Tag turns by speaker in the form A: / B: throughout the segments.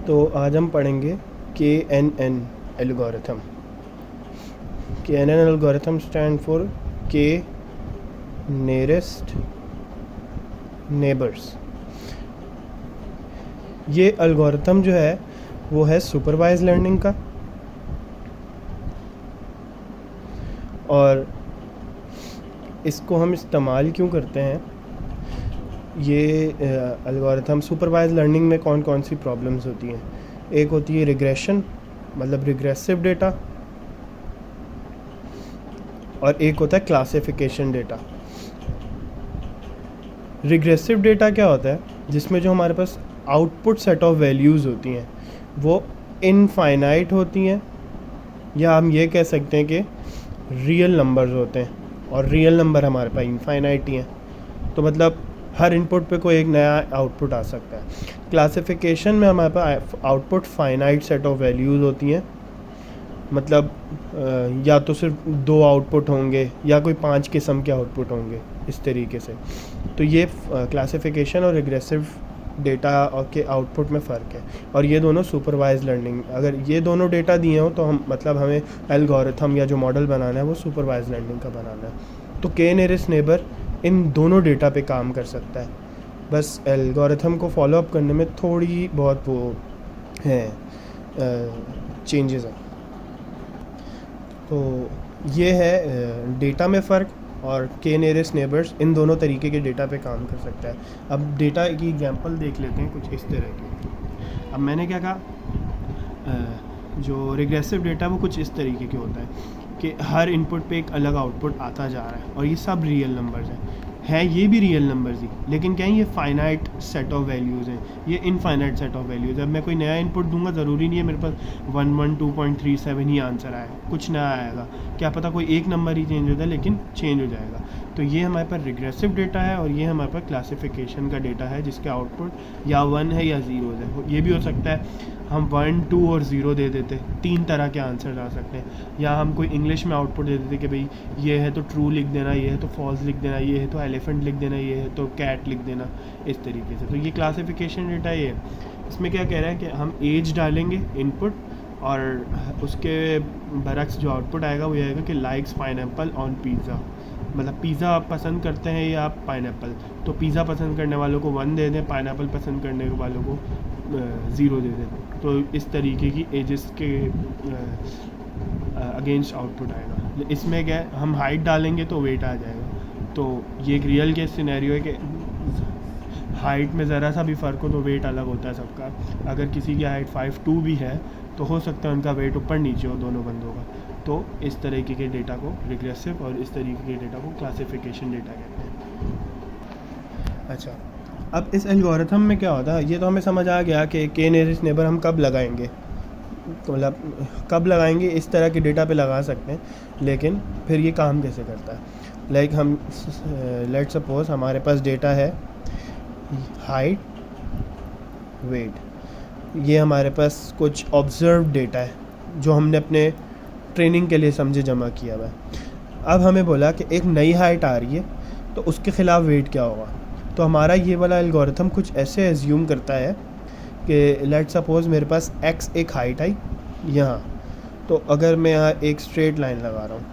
A: तो आज हम पढ़ेंगे KNN algorithm. KNN algorithm stand for K nearest neighbours. ये एल्गोरिथम जो है वो है सुपरवाइज लर्निंग का, और इसको हम इस्तेमाल क्यों करते हैं? ये एल्गोरिथम सुपरवाइज लर्निंग में कौन कौन सी प्रॉब्लम्स होती हैं? एक होती है रिग्रेशन, मतलब रिग्रेसिव डेटा, और एक होता है क्लासिफिकेशन डेटा। रिग्रेसिव डेटा क्या होता है? जिसमें जो हमारे पास आउटपुट सेट ऑफ वैल्यूज़ होती हैं वो इनफाइनाइट होती हैं, या हम ये कह सकते हैं कि रियल नंबर्स होते हैं, और रियल नंबर हमारे पास इनफाइनाइट ही हैं। तो मतलब हर इनपुट पे कोई एक नया आउटपुट आ सकता है। क्लासिफिकेशन में हमारे पास output finite set of values होती हैं, मतलब या तो सिर्फ 2 आउटपुट होंगे या कोई 5 किस्म के आउटपुट होंगे, इस तरीके से। तो ये क्लासिफिकेशन और रिग्रेसिव डेटा और के आउटपुट में फ़र्क है, और ये दोनों सुपरवाइज लर्निंग, अगर ये दोनों डेटा दिए हो तो हम मतलब हमें एल्गोरिथम या जो मॉडल बनाना है वो सुपरवाइज लर्निंग का बनाना है। तो के नियरेस्ट नेबर इन दोनों डेटा पे काम कर सकता है, बस एल्गोरिथम को फॉलो अप करने में थोड़ी बहुत वो है चेंजेस हैं। तो ये है डेटा में फ़र्क, और के नियरेस्ट नेबर्स इन दोनों तरीके के डेटा पे काम कर सकता है। अब डेटा की एग्जांपल देख लेते हैं कुछ इस तरह की। अब मैंने क्या कहा, जो रिग्रेसिव डेटा वो कुछ इस तरीके के होता है कि हर इनपुट पे एक अलग आउटपुट आता जा रहा है, और ये सब रियल नंबर्स हैं ये भी रियल नंबर्स ही, लेकिन क्या है, ये फाइनाइट सेट ऑफ वैल्यूज़ हैं, ये इनफाइनाइट सेट ऑफ वैल्यूज़ है। अब मैं कोई नया इनपुट दूंगा, ज़रूरी नहीं है मेरे पास 112.37 ही आंसर आए, कुछ नया आएगा, क्या पता कोई एक नंबर ही चेंज हो जाए, लेकिन चेंज हो जाएगा। तो ये हमारे पास रिग्रेसिव डेटा है, और ये हमारे पास क्लासिफिकेशन का डेटा है, जिसके आउटपुट या 1 है या 0 है। ये भी हो सकता है हम 1, 2 और 0 दे देते, 3 तरह के आंसर आ सकते हैं, या हम कोई इंग्लिश में आउटपुट दे देते कि भाई ये है तो ट्रू लिख देना, ये है तो फॉल्स लिख देना, ये है तो एलिफेंट लिख देना, ये है तो कैट लिख देना, इस तरीके से। तो ये क्लासिफिकेशन डेटा ये है। इसमें क्या कह रहा है कि हम एज डालेंगे इनपुट, और उसके बरक्स जो आउटपुट आएगा वो ये आएगा कि लाइक्स पाइनएप्पल ऑन पिज़्ज़ा, मतलब पिज़्ज़ा आप पसंद करते हैं या आप पाइनएप्पल, तो पिज़्ज़ा पसंद करने वालों को 1 दे दें, पाइनएप्पल पसंद करने वालों को 0 दे दें। तो इस तरीके की एजेस के अगेंस्ट आउटपुट आएगा। इसमें क्या है, हम हाइट डालेंगे तो वेट आ जाएगा। तो ये एक रियल केस सिनेरियो है कि हाइट में ज़रा सा भी फ़र्क हो तो वेट अलग होता है सबका। अगर किसी की हाइट 5'2" भी है तो हो सकता है उनका वेट ऊपर नीचे हो दोनों बंदों का। तो इस तरीके के डेटा को रिग्रेसिव और इस तरीके के डेटा को क्लासिफिकेशन डेटा कहते हैं। अच्छा, अब इस एल्गोरिथम में क्या होता है, ये तो हमें समझ आ गया कि के नियरेस्ट नेबर हम कब लगाएंगे, मतलब कब लगाएंगे, इस तरह के डेटा पे लगा सकते हैं, लेकिन फिर ये काम कैसे करता है? लाइक हम लेट सपोज हमारे पास डेटा है हाइट, वेट, ये हमारे पास कुछ ऑब्जर्व डेटा है जो हमने अपने ट्रेनिंग के लिए समझे जमा किया हुआ है। अब हमें बोला कि एक नई हाइट आ रही है तो उसके ख़िलाफ़ वेट क्या होगा। तो हमारा ये वाला एल्गोरिथम कुछ ऐसे एज्यूम करता है कि लेट सपोज़ मेरे पास x एक हाइट आई यहाँ, तो अगर मैं यहाँ एक स्ट्रेट लाइन लगा रहा हूँ,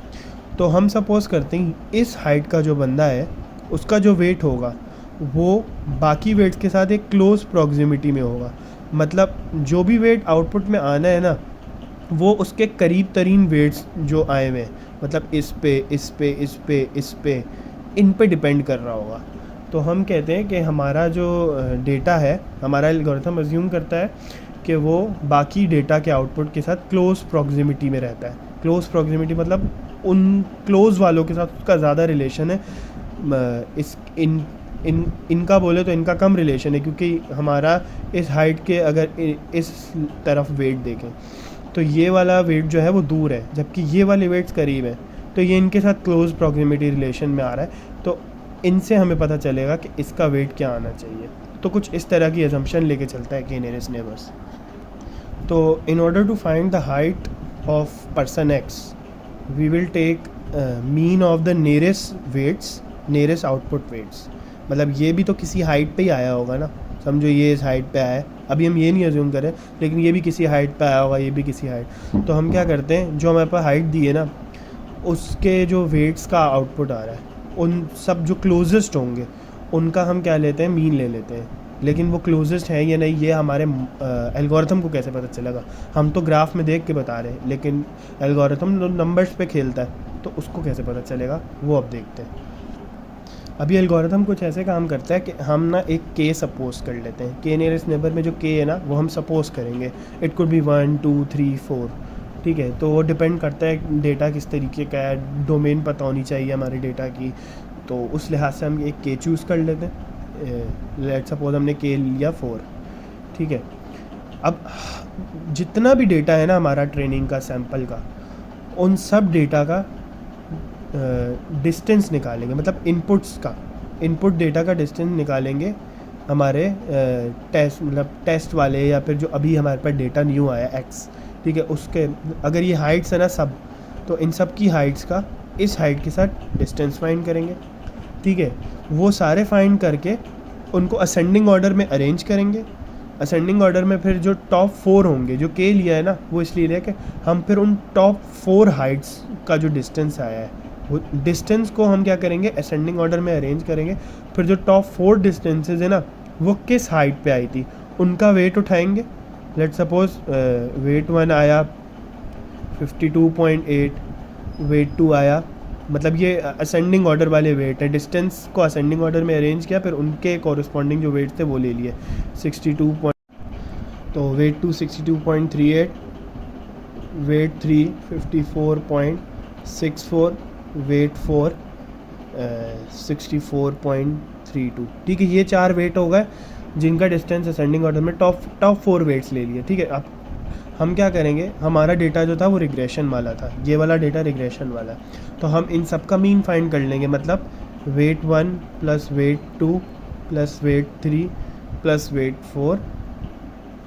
A: तो हम सपोज़ करते हैं इस हाइट का जो बंदा है उसका जो वेट होगा वो बाकी वेट्स के साथ एक क्लोज प्रॉक्सिमिटी में होगा। मतलब जो भी वेट आउटपुट में आना है ना, वो उसके करीब तरीन वेट्स जो आए हुए हैं, मतलब इस पे इस पे इस पे इस पे इन पे डिपेंड कर रहा होगा। तो हम कहते हैं कि हमारा जो डेटा है, हमारा एल्गोरिथम अज्यूम करता है कि वो बाकी डेटा के आउटपुट के साथ क्लोज प्रॉक्सिमिटी में रहता है। क्लोज प्रॉक्सिमिटी मतलब उन क्लोज वालों के साथ उसका ज़्यादा रिलेशन है, इनका बोले तो इनका कम रिलेशन है, क्योंकि हमारा इस हाइट के अगर इस तरफ वेट देखें तो ये वाला वेट जो है वो दूर है, जबकि ये वाले वेट्स करीब हैं, तो ये इनके साथ क्लोज प्रॉक्सिमिटी रिलेशन में आ रहा है। तो इनसे हमें पता चलेगा कि इसका वेट क्या आना चाहिए। तो कुछ इस तरह की असम्पशन लेके चलता है के नियरेस्ट नेबर्स। तो in order to find the height of person X we will take mean of the nearest weights, nearest output weights. मतलब ये भी तो किसी हाइट पे ही आया होगा ना, समझो ये इस हाइट पे आया है, अभी हम ये नहीं अज्यूम करें, लेकिन ये भी किसी हाइट पे आया होगा, ये भी किसी हाइट, तो हम क्या करते हैं, जो हमारे पास हाइट दी है ना, उसके जो वेट्स का आउटपुट आ रहा है, उन सब जो क्लोजेस्ट होंगे उनका हम क्या लेते हैं, मीन ले लेते हैं। लेकिन वो क्लोजेस्ट है या नहीं, ये हमारे एल्गोरिथम को कैसे पता चलेगा? हम तो ग्राफ में देख के बता रहे हैं, लेकिन एल्गोरिथम नंबर्स पे खेलता है, तो उसको कैसे पता चलेगा, वो अब देखते हैं। अभी एल्गोरिथम कुछ ऐसे काम करता है कि हम ना एक के सपोज कर लेते हैं, के नियरेस्ट नेबर में जो के है ना, वो हम सपोज करेंगे। इट कुड बी 1 2 3 4, ठीक है। तो वो डिपेंड करता है डेटा किस तरीके का है, डोमेन पता होनी चाहिए हमारे डेटा की, तो उस लिहाज से हम एक के चूज़ कर लेते हैं। लेट सपोज हमने के लिया 4, ठीक है। अब जितना भी डेटा है ना हमारा ट्रेनिंग का, सैम्पल का, उन सब डेटा का डिस्टेंस निकालेंगे, मतलब इनपुट्स का, इनपुट डेटा का डिस्टेंस निकालेंगे हमारे टेस्ट, मतलब टेस्ट वाले, या फिर जो अभी हमारे पास डेटा न्यू आया एक्स, ठीक है, उसके अगर ये हाइट्स है ना सब, तो इन सब की हाइट्स का इस हाइट के साथ डिस्टेंस फाइंड करेंगे, ठीक है। वो सारे फाइंड करके उनको असेंडिंग ऑर्डर में अरेंज करेंगे। असेंडिंग ऑर्डर में फिर जो टॉप 4 होंगे, जो के लिया है ना, वो इसलिए लिया कि हम फिर उन टॉप 4 हाइट्स का जो डिस्टेंस आया है, वो डिस्टेंस को हम क्या करेंगे, असेंडिंग ऑर्डर में अरेंज करेंगे। फिर जो टॉप 4 डिस्टेंसेज है ना, वो किस हाइट पे आई थी, उनका वेट उठाएंगे। लेट सपोज वेट 1 आया 52.8, वेट 2 आया, मतलब ये असेंडिंग ऑर्डर वाले वेट है, डिस्टेंस को असेंडिंग ऑर्डर में अरेंज किया, फिर उनके कॉरस्पॉन्डिंग जो वेट थे वो ले लिए 62 तो वेट 2 62.38, वेट 3 54.64, वेट 4 64.32, ठीक है। ये 4 वेट हो गए जिनका डिस्टेंस असेंडिंग ऑर्डर में टॉप 4 वेट्स ले लिए, ठीक है। अब हम क्या करेंगे, हमारा डेटा जो था वो रिग्रेशन वाला था, ये वाला डेटा रिग्रेशन वाला, तो हम इन सब का मीन फाइंड कर लेंगे, मतलब weight 1 plus weight 2 plus weight 3 plus weight 4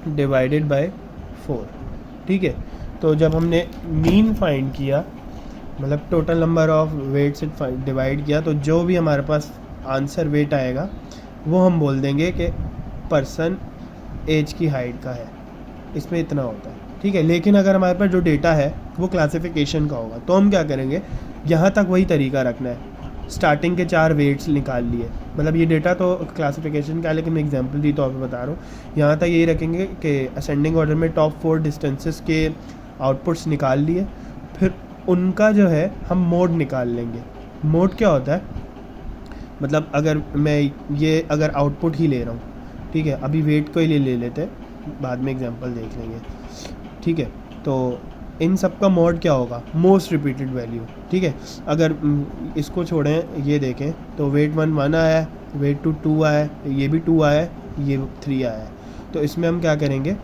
A: divided by 4, ठीक है। तो जब हमने मीन फाइंड किया, मतलब टोटल नंबर ऑफ वेट से डिवाइड किया, तो जो भी हमारे पास आंसर वेट आएगा वो हम बोल देंगे कि पर्सन एज की हाइट का है, इसमें इतना होता है, ठीक है। लेकिन अगर हमारे पास जो डेटा है वो क्लासिफिकेशन का होगा, तो हम क्या करेंगे, यहाँ तक वही तरीका रखना है, स्टार्टिंग के 4 वेट्स निकाल लिए, मतलब ये डेटा तो क्लासिफिकेशन का है, लेकिन मैं एग्जांपल दी तौर पे बता रहा हूँ। यहाँ तक यही रखेंगे कि असेंडिंग ऑर्डर में टॉप 4 डिस्टेंसेस के आउटपुट्स निकाल लिए, फिर उनका जो है हम मोड निकाल लेंगे। मोड क्या होता है, मतलब अगर मैं ये अगर आउटपुट ही ले रहा हूँ, ठीक है, अभी वेट को ही ले लेते हैं, बाद में एग्जांपल देख लेंगे, ठीक है। तो इन सब का मोड क्या होगा, मोस्ट रिपीटेड वैल्यू, ठीक है। अगर इसको छोड़ें, ये देखें तो वेट 1 1 आया है, वेट 2 2 आया है, ये भी 2 आया है, ये 3 आया है, तो इसमें हम क्या करेंगे,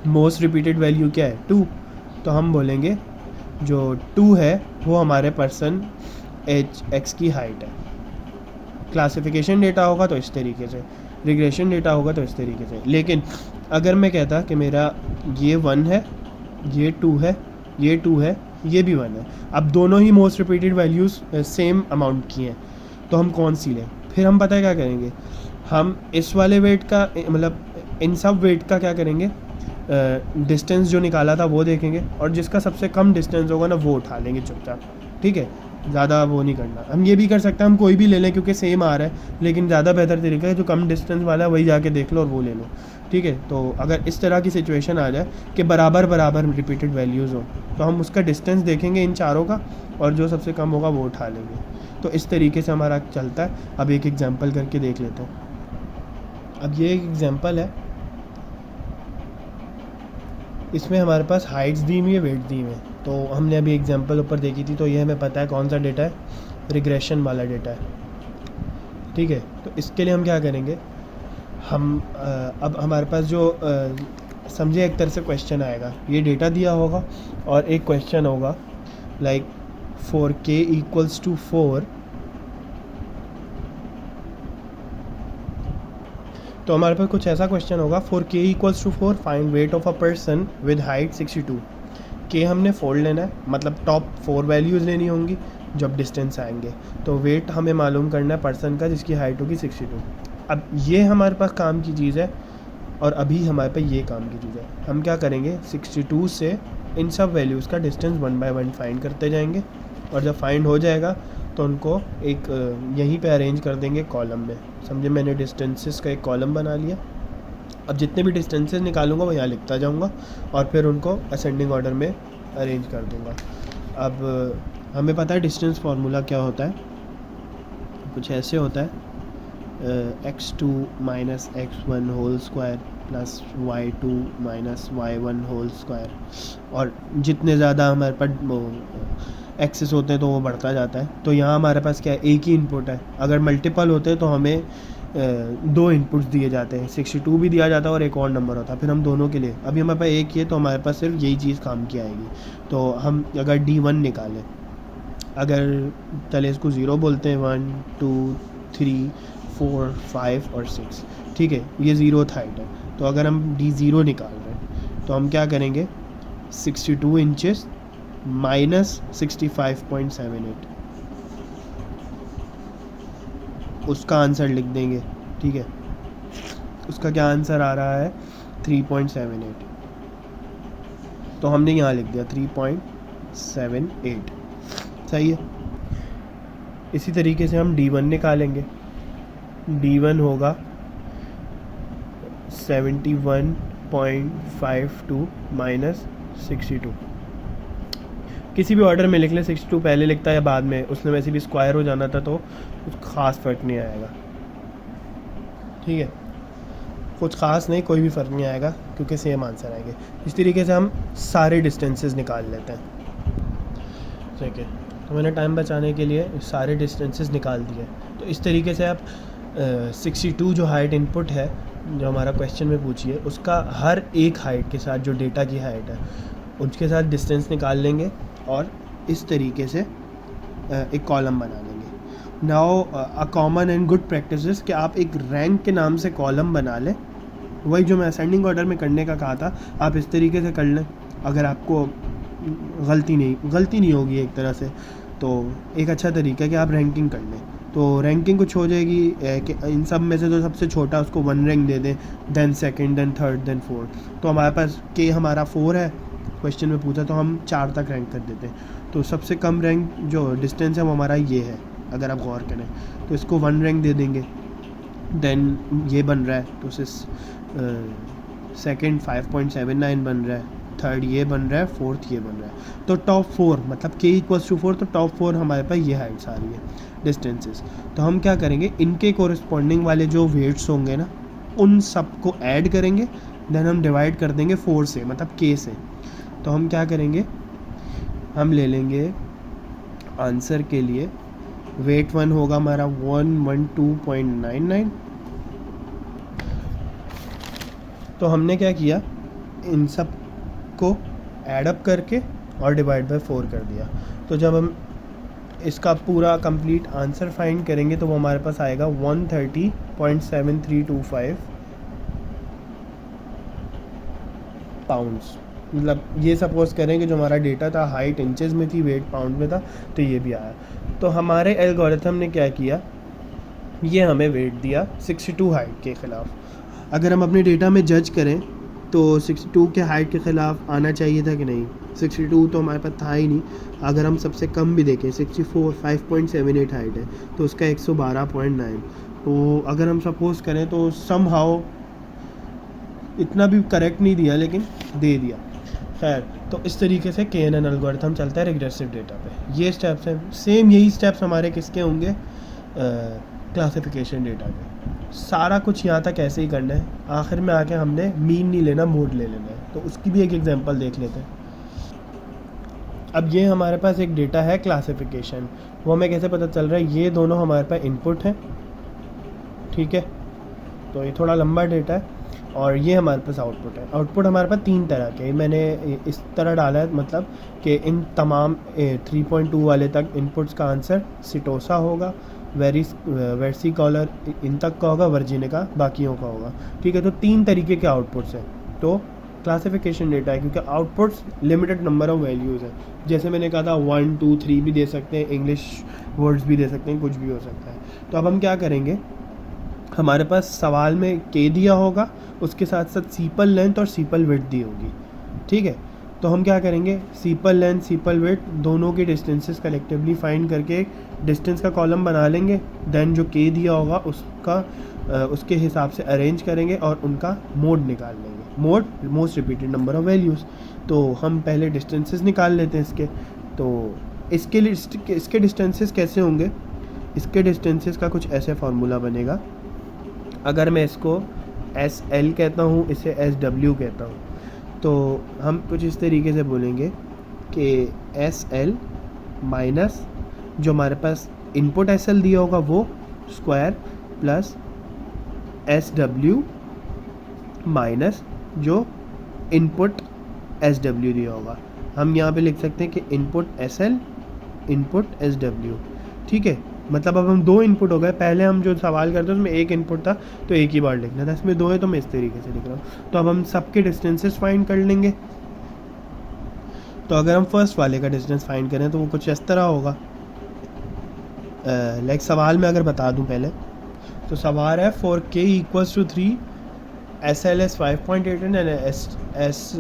A: मोस्ट रिपीटेड वैल्यू क्या है 2, तो हम बोलेंगे जो 2 है वो हमारे पर्सन एच एक्स की हाइट है। क्लासिफिकेशन डेटा होगा तो इस तरीके से, रिग्रेशन डेटा होगा तो इस तरीके से। लेकिन अगर मैं कहता कि मेरा ये 1 है, ये 2 है, ये 2 है, ये भी 1 है, अब दोनों ही most repeated values same amount की हैं, तो हम कौन सी लें? फिर हम पता है क्या करेंगे, हम इस वाले वेट का, मतलब इन सब वेट का क्या करेंगे, डिस्टेंस जो निकाला था वो देखेंगे, और जिसका सबसे कम डिस्टेंस होगा ना वो उठा लेंगे चुपचाप, ठीक है। ज़्यादा वो नहीं करना। हम ये भी कर सकते हैं, हम कोई भी ले लें क्योंकि सेम आ रहा है, लेकिन ज़्यादा बेहतर तरीका है जो कम डिस्टेंस वाला है वही जाके देख लो और वो ले लो, ठीक है। तो अगर इस तरह की सिचुएशन आ जाए कि बराबर बराबर रिपीटेड वैल्यूज़ हो, तो हम उसका डिस्टेंस देखेंगे इन चारों का, और जो सबसे कम होगा वो उठा लेंगे। तो इस तरीके से हमारा चलता है। अब एक एग्जाम्पल करके देख लेते हैं। अब ये एक एग्जाम्पल है, इसमें हमारे पास हाइट्स दी हुई है, वेट दी हुई है। तो हमने अभी एग्जांपल ऊपर देखी थी, तो ये हमें पता है कौन सा डेटा है, रिग्रेशन वाला डेटा है, ठीक है। तो इसके लिए हम क्या करेंगे, हम अब हमारे पास जो समझे एक तरह से क्वेश्चन आएगा, ये डेटा दिया होगा और एक क्वेश्चन होगा like for k equals to 4, तो हमारे पास कुछ ऐसा क्वेश्चन होगा, for k equals to 4 find weight of a person with height 62। k हमने फोल्ड लेना है, मतलब टॉप 4 वैल्यूज़ लेनी होंगी जब डिस्टेंस आएंगे। तो वेट हमें मालूम करना है पर्सन का जिसकी हाइट होगी 62। अब ये हमारे पास काम की चीज़ है और अभी हमारे पास ये काम की चीज़ है। हम क्या करेंगे, 62 से इन सब वैल्यूज़ का डिस्टेंस 1 बाय 1 फाइंड करते जाएंगे, और जब फाइंड हो जाएगा तो उनको एक यहीं पे अरेंज कर देंगे कॉलम में। समझे, मैंने डिस्टेंसेस का एक कॉलम बना लिया। अब जितने भी डिस्टेंसेस निकालूंगा वो यहाँ लिखता जाऊँगा और फिर उनको असेंडिंग ऑर्डर में अरेंज कर दूँगा। अब हमें पता है डिस्टेंस फार्मूला क्या होता है, कुछ ऐसे होता है, x2 minus x1 whole square plus y2 minus y1 whole square, और जितने ज़्यादा हमारे पास एक्सेस होते हैं तो वो बढ़ता जाता है। तो यहाँ हमारे पास क्या है, एक ही इनपुट है। अगर मल्टीपल होते हैं तो हमें दो इनपुट्स दिए जाते हैं, 62 भी दिया जाता है और एक और नंबर होता है, फिर हम दोनों के लिए। अभी हमारे पास एक ही है तो हमारे पास सिर्फ यही चीज़ काम की आएगी। तो हम अगर D1 निकालें, अगर चले इसको 0 बोलते हैं, 1 2 3 4 5 और 6, ठीक है, ये 0th हाइट है। तो अगर हम D0 निकाल रहे हैं तो हम क्या करेंगे, 62 इंचेस माइनस 65.78, उसका आंसर लिख देंगे, ठीक है। उसका क्या आंसर आ रहा है, 3.78। तो हमने यहाँ लिख दिया 3.78, सही है। इसी तरीके से हम D1 निकालेंगे। D1 होगा 71.52 माइनस 62। किसी भी ऑर्डर में लिख लें, 62 पहले लिखता है या बाद में, उसने वैसे भी स्क्वायर हो जाना था तो कुछ ख़ास फ़र्क नहीं आएगा, ठीक है। कुछ ख़ास नहीं, कोई भी फ़र्क नहीं आएगा क्योंकि सेम आंसर आएंगे। इस तरीके से हम सारे डिस्टेंसेस निकाल लेते हैं, ठीक है। तो मैंने टाइम बचाने के लिए सारे डिस्टेंसेस निकाल दिए। तो इस तरीके से आप 62 जो हाइट इनपुट है, जो हमारा क्वेश्चन में पूछिए, उसका हर एक हाइट के साथ, जो डेटा की हाइट है उसके साथ डिस्टेंस निकाल लेंगे और इस तरीके से एक कॉलम बना लेंगे। Now a common and good practice is कि आप एक रैंक के नाम से कॉलम बना लें। वही जो मैं असेंडिंग ऑर्डर में करने का कहा था, आप इस तरीके से कर लें। अगर आपको गलती नहीं होगी एक तरह से, तो एक अच्छा तरीका है कि आप रैंकिंग कर लें। तो रैंकिंग कुछ हो जाएगी कि इन सब में से जो सबसे छोटा उसको 1 रैंक दे दें, then second, then third, then fourth. तो हमारे पास के हमारा 4 है, क्वेश्चन में पूछा, तो हम 4 तक रैंक कर देते हैं। तो सबसे कम रैंक जो डिस्टेंस है वो हमारा ये है, अगर आप गौर करें तो इसको 1 रैंक दे देंगे। देन ये बन रहा है, तो सेकंड 5.79 बन रहा है, थर्ड ये बन रहा है, फोर्थ ये बन रहा है। तो टॉप 4 मतलब k = 4, तो टॉप 4 हमारे पास ये हाइट्स आ रही है, डिस्टेंसेस। तो हम क्या करेंगे, इनके कोरिस्पॉन्डिंग वाले जो वेट्स होंगे ना, उन सब को ऐड करेंगे, देन हम डिवाइड कर देंगे 4 से, मतलब k से। तो हम क्या करेंगे, हम ले लेंगे आंसर के लिए वेट 1 होगा हमारा 112.99। तो हमने क्या किया, इन सब को ऐड अप करके और डिवाइड बाय 4 कर दिया। तो जब हम इसका पूरा कंप्लीट आंसर फाइंड करेंगे तो वो हमारे पास आएगा 130.7325 पाउंड्स। मतलब ये सपोज करें कि जो हमारा डेटा था हाइट इंचेस में थी, वेट पाउंड में था, तो ये भी आया। तो हमारे एल्गोरिथम ने क्या किया, ये हमें वेट दिया 62 हाइट के ख़िलाफ़। अगर हम अपने डेटा में जज करें तो 62 के हाइट के ख़िलाफ़ आना चाहिए था कि नहीं। 62 तो हमारे पास था ही नहीं। अगर हम सबसे कम भी देखें, 64 5.78 हाइट है, तो उसका 112.9। तो अगर हम सपोज़ करें तो समहाउ इतना भी करेक्ट नहीं दिया, लेकिन दे दिया। खैर, तो इस तरीके से KNN एल्गोरिथम चलता है रिग्रेसिव डेटा पे। ये स्टेप्स हैं, सेम यही स्टेप्स हमारे किसके होंगे, क्लासिफिकेशन डेटा पे। सारा कुछ यहाँ तक ऐसे ही करना है। आखिर में आके हमने मीन नहीं लेना, मोड ले लेना है। तो उसकी भी एक एग्जांपल देख लेते हैं। अब ये हमारे पास एक डेटा है क्लासिफिकेशन, वो हमें कैसे पता चल रहा है, ये दोनों हमारे पास इनपुट हैं, ठीक है। तो ये थोड़ा लंबा डेटा है और ये हमारे पास आउटपुट है। आउटपुट हमारे पास 3 तरह के, मैंने इस तरह डाला है, मतलब कि इन तमाम 3.2 वाले तक इनपुट्स का आंसर सिटोसा होगा, वेर्सिकॉलर इन तक का होगा, वर्जिनिका बाकियों का होगा, ठीक है। तो 3 तरीके के आउटपुट्स हैं। तो क्लासिफिकेशन डेटा है क्योंकि outputs limited number of values है। जैसे मैंने कहा था 1 2 3 भी दे सकते हैं, इंग्लिश वर्ड्स भी दे सकते हैं, कुछ भी हो सकता है। तो अब हम क्या करेंगे, हमारे पास सवाल में के दिया होगा, उसके साथ साथ सीपल लेंथ और सीपल विड्थ दी होगी, ठीक है। तो हम क्या करेंगे, सीपल लेंथ सीपल विड्थ दोनों के डिस्टेंसेस कलेक्टिवली फाइंड करके डिस्टेंस का कॉलम बना लेंगे, देन जो के दिया होगा उसका उसके हिसाब से अरेंज करेंगे और उनका मोड निकाल लेंगे, mode most repeated number of values. तो हम पहले डिस्टेंसेस निकाल लेते हैं इसके। तो इसके लिए इसके डिस्टेंसेस कैसे होंगे, इसके डिस्टेंसेस का कुछ ऐसे फार्मूला बनेगा। अगर मैं इसको एस एल कहता हूँ, इसे एस डब्ल्यू कहता हूँ, तो हम कुछ इस तरीके से बोलेंगे कि एस एल माइनस जो हमारे पास इनपुट एस एल दिया होगा वो square plus S W minus जो इनपुट एस डब्ल्यू दिया होगा। हम यहाँ पे लिख सकते हैं कि input S L input S W, ठीक है। मतलब अब हम दो इनपुट हो गए, पहले हम जो सवाल करते हैं उसमें एक इनपुट था तो एक ही बार लिखना था, इसमें दो है तो मैं इस तरीके से लिख रहा हूँ। तो अब हम सबके डिस्टेंसेस फाइंड कर लेंगे। तो अगर हम फर्स्ट वाले का डिस्टेंस फाइंड करें तो वो कुछ इस तरह होगा, लाइक सवाल में अगर बता दूं पहले, तो सवाल है for K equals to 3 S L S 5.8 and S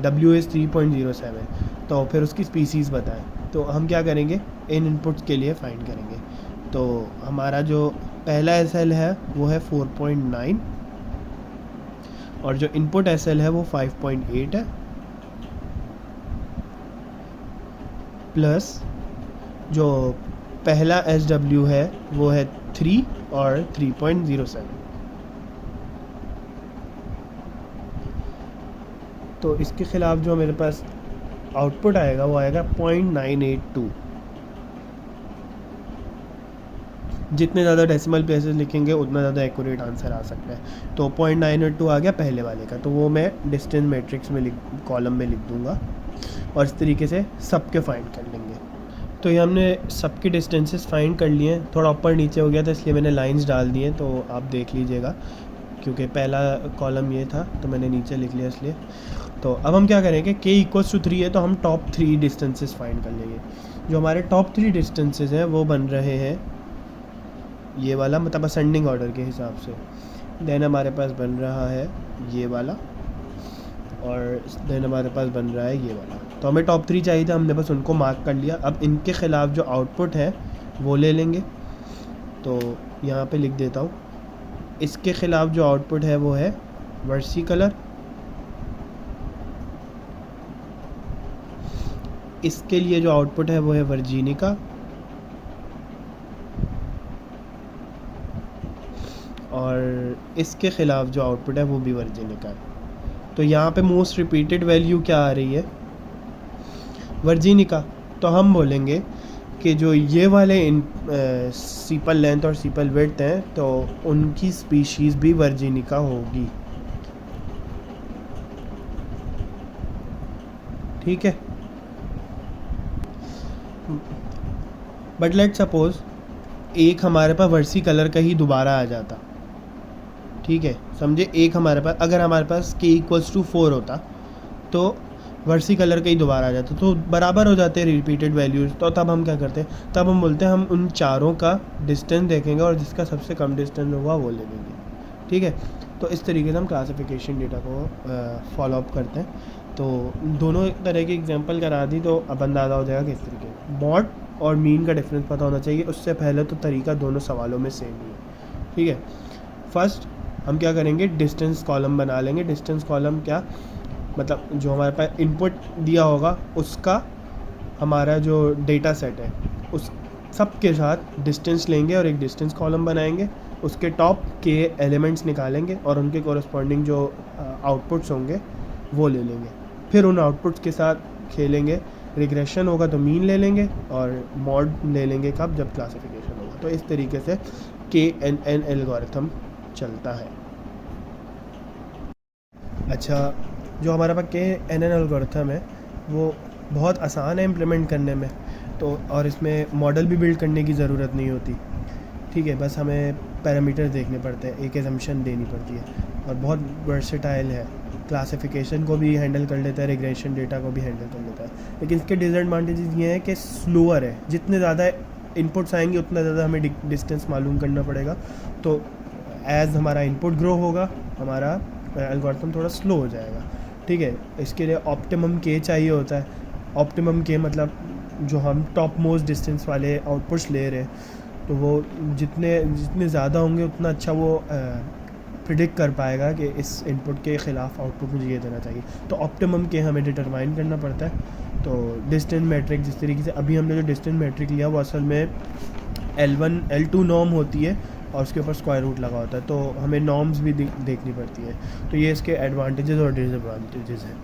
A: W S 3.07, तो फिर उसकी स्पीसीज़ बताएं। तो हम क्या करेंगे, इन इनपुट्स के लिए फाइंड करेंगे। तो हमारा जो पहला एस एल है वो है 4.9 और जो इनपुट एस एल है वो 5.8 है, प्लस जो पहला एस डब्ल्यू है वो है 3 और 3.07। तो इसके ख़िलाफ़ जो मेरे पास आउटपुट आएगा वो आएगा 0.982। जितने ज़्यादा डेसिमल प्लेसेस लिखेंगे उतना ज़्यादा एक्यूरेट आंसर आ सकता है। तो 0.982 आ गया पहले वाले का, तो वो मैं डिस्टेंस मैट्रिक्स में कॉलम में लिख दूंगा और इस तरीके से सबके फाइंड कर लेंगे। तो ये हमने सबके डिस्टेंसेस फाइंड कर लिए हैं। थोड़ा ऊपर नीचे हो गया था इसलिए मैंने लाइंस डाल दी हैं, तो आप देख लीजिएगा, क्योंकि पहला कॉलम ये था तो मैंने नीचे लिख लिया इसलिए। तो अब हम क्या करेंगे, k इक्वल्स टू 3 है तो हम टॉप 3 डिस्टेंसेस फाइंड कर लेंगे। जो हमारे टॉप 3 डिस्टेंसेस हैं वो बन रहे हैं ये वाला, मतलब असेंडिंग ऑर्डर के हिसाब से। देन हमारे पास बन रहा है ये वाला और देन हमारे पास बन रहा है ये वाला। तो हमें टॉप 3 चाहिए था, हमने बस उनको मार्क कर लिया। अब इनके ख़िलाफ़ जो आउटपुट है वो ले लेंगे। तो यहाँ पे लिख देता हूँ, इसके ख़िलाफ़ जो आउटपुट है वो है वर्सिकलर, इसके लिए जो आउटपुट है वो है वर्जीनिका, और इसके ख़िलाफ़ जो आउटपुट है वो भी वर्जीनिका है। तो यहाँ पे मोस्ट रिपीटेड वैल्यू क्या आ रही है, वर्जीनिका। तो हम बोलेंगे कि जो ये वाले सीपल लेंथ और सीपल विड्थ हैं तो उनकी स्पीशीज़ भी वर्जीनिका होगी, ठीक है। बट लेट सपोज एक हमारे पास वर्सी कलर का ही दोबारा आ जाता, ठीक है, समझे। एक हमारे पास, अगर हमारे पास k इक्वल्स टू 4 होता तो वर्सी कलर का ही दोबारा आ जाता, तो बराबर हो जाते हैं रिपीटेड वैल्यूज़। तो तब हम क्या करते हैं, तब हम बोलते हैं हम उन चारों का डिस्टेंस देखेंगे और जिसका सबसे कम डिस्टेंस होगा वो ले लेंगे, ठीक है। तो इस तरीके से हम क्लासिफिकेशन डेटा को फॉलो अप करते हैं। तो दोनों तरह की एग्जांपल करा दी तो अब अंदाज़ा हो जाएगा किस तरीके। मॉड और मीन का डिफरेंस पता होना चाहिए, उससे पहले तो तरीका दोनों सवालों में सेम ही है, ठीक है। फर्स्ट हम क्या करेंगे, डिस्टेंस कॉलम बना लेंगे। डिस्टेंस कॉलम क्या, मतलब जो हमारे पास इनपुट दिया होगा उसका हमारा जो डेटा सेट है उस सब के साथ डिस्टेंस लेंगे और एक डिस्टेंस कॉलम बनाएंगे। उसके टॉप के एलिमेंट्स निकालेंगे और उनके कॉरस्पॉन्डिंग जो आउटपुट्स होंगे वो ले लेंगे। फिर उन आउटपुट्स के साथ खेलेंगे, रिग्रेशन होगा तो मीन ले लेंगे और मॉड ले लेंगे कब, जब क्लासिफिकेशन होगा। तो इस तरीके से KNN एल्गोरिथम चलता है। अच्छा, जो हमारे पास KNN एल्गोरिथम है वो बहुत आसान है इम्प्लीमेंट करने में, तो और इसमें मॉडल भी बिल्ड करने की ज़रूरत नहीं होती, ठीक है। बस हमें पैरामीटर्स देखने पड़ते हैं, एक एजम्पशन देनी पड़ती है और बहुत वर्सेटाइल है। क्लासिफिकेशन को भी हैंडल कर लेता है, रिग्रेशन डेटा को भी हैंडल कर लेता है। लेकिन इसके डिसएडवांटेजेस ये हैं कि स्लोअर है, जितने ज़्यादा इनपुट्स आएंगे उतना ज़्यादा हमें डिस्टेंस मालूम करना पड़ेगा। तो एज़ हमारा इनपुट ग्रो होगा हमारा एल्गोरिथम थोड़ा स्लो हो जाएगा, ठीक है। इसके लिए ऑप्टिमम के चाहिए होता है। ऑप्टिमम के मतलब जो हम टॉप मोस्ट डिस्टेंस वाले आउटपुट्स ले रहे हैं तो वो जितने ज़्यादा होंगे उतना अच्छा वो प्रिडिक्ट कर पाएगा कि इस इनपुट के ख़िलाफ़ आउटपुट मुझे ये देना चाहिए। तो ऑप्टिमम के हमें डिटरमाइन करना पड़ता है। तो डिस्टेंस मेट्रिक जिस तरीके से अभी हमने जो डिस्टेंस मेट्रिक लिया वो असल में L1 L2 नॉर्म होती है और उसके ऊपर स्क्वायर रूट लगा होता है, तो हमें नॉर्म्स भी देखनी पड़ती है। तो ये इसके एडवांटेजेस और डिसएडवांटेजेस हैं।